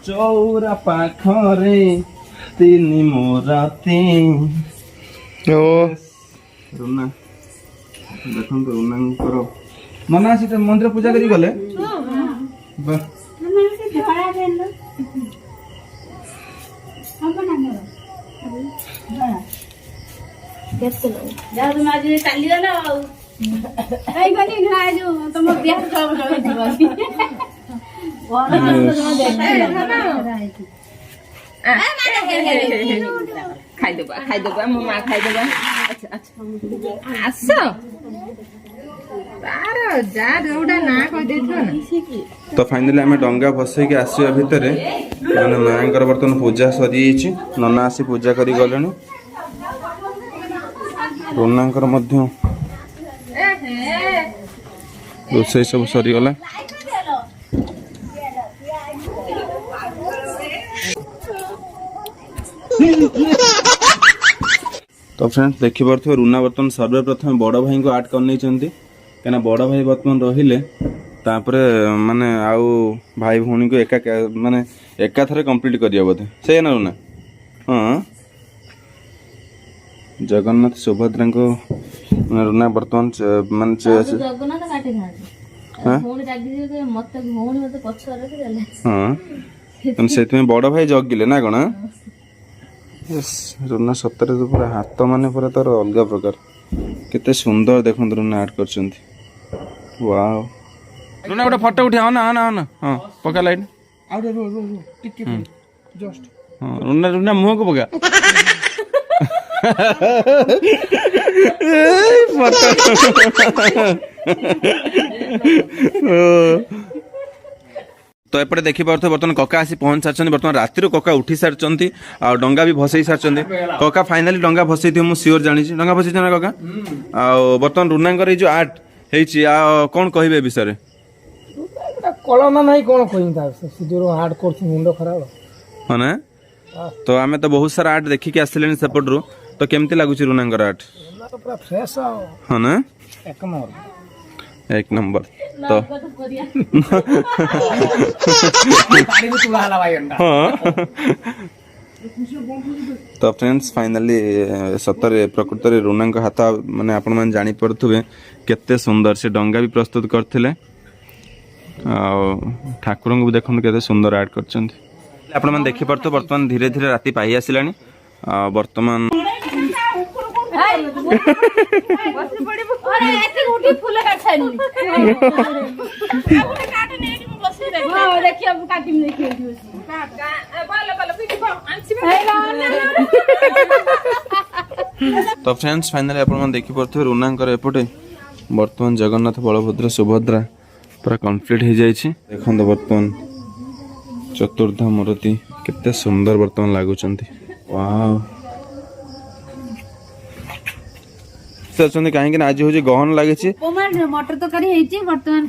चौरा पाखरे तीन मोराती रुना देखो रुना नना से मंदिर पूजा करी गले खाइदेबा मो माँ खाइदेबा अच्छा अच्छा आस तो फाइनली आम डंगा भसई के आसवा भितर मैंने माँ बर्तमान पूजा सरी नना आसी पूजा करी गले रोनांकर रोषे सब सरीगला तो फ्रेंड्स देखी पारे रुना बर्तमान सर्वप्रथम बड़ भाई को आर्ट कर कहीं बड़ भाई बर्तमान रहिले माने आउ भाई भौणी को एका माने एका थरे कंप्लीट करिया बोधे से ना रुना हाँ जगन्नाथ सुभद्रा को रुना बर्तमान मान हाँ से बड़ भाई जगिले ना कौन रुना सतरे तो पूरा हाथ माने पूरा तार अलग प्रकार केते सुंदर देखो रुना आर्ट कर वाओ रुना गोटे फोटो उठा ना ना ना हाँ पका लाइट जस्ट हाँ रुना रुना मुंह को पका तो एपटे देखी पार्थ बर्तमान कका आसी पहुंच सारी बर्तमान राति कका उठी सारी आ डंगा भी भसई सारी कका फाइनाली डंगा भसई थी मुझे सियोर जानी डंगा भसई ना कका आ बर्तमान रुनांकर जो आर्ट है कौन कहे विषय कलना नहीं कौन कही हार्ड कोर्स मुंड खराब हाँ ना तो आम तो बहुत सारा आर्ट देखिक आसिले सेपटू तो केमती लगुच रुनांकर आर्ट पूरा फ्रेश हाँ ना एक नंबर तो तो फ्रेंड्स फाइनली सतरे प्रकृत रुना हाथ माने आपण मैंने जानी पड़े केते सुंदर से डंगा भी प्रस्तुत करते ठाकुर को भी देखो केते सुंदर आर्ट कर देखी पार्थ बर्तमान धीरे धीरे राति पाई आसला बर्तमान तो फ्रेंड्स फाइनली अपन देखी पारे रुनांकर एपटे बर्तमान जगन्नाथ बलभद्र सुभद्रा पूरा कंप्लीट हो जाए देखो बर्तमान चतुर्धा मूर्ति केते सुंदर बर्तमान लगुच वाव कहीं आज हूँ गहन लगे मटर तरकारी बर्तमान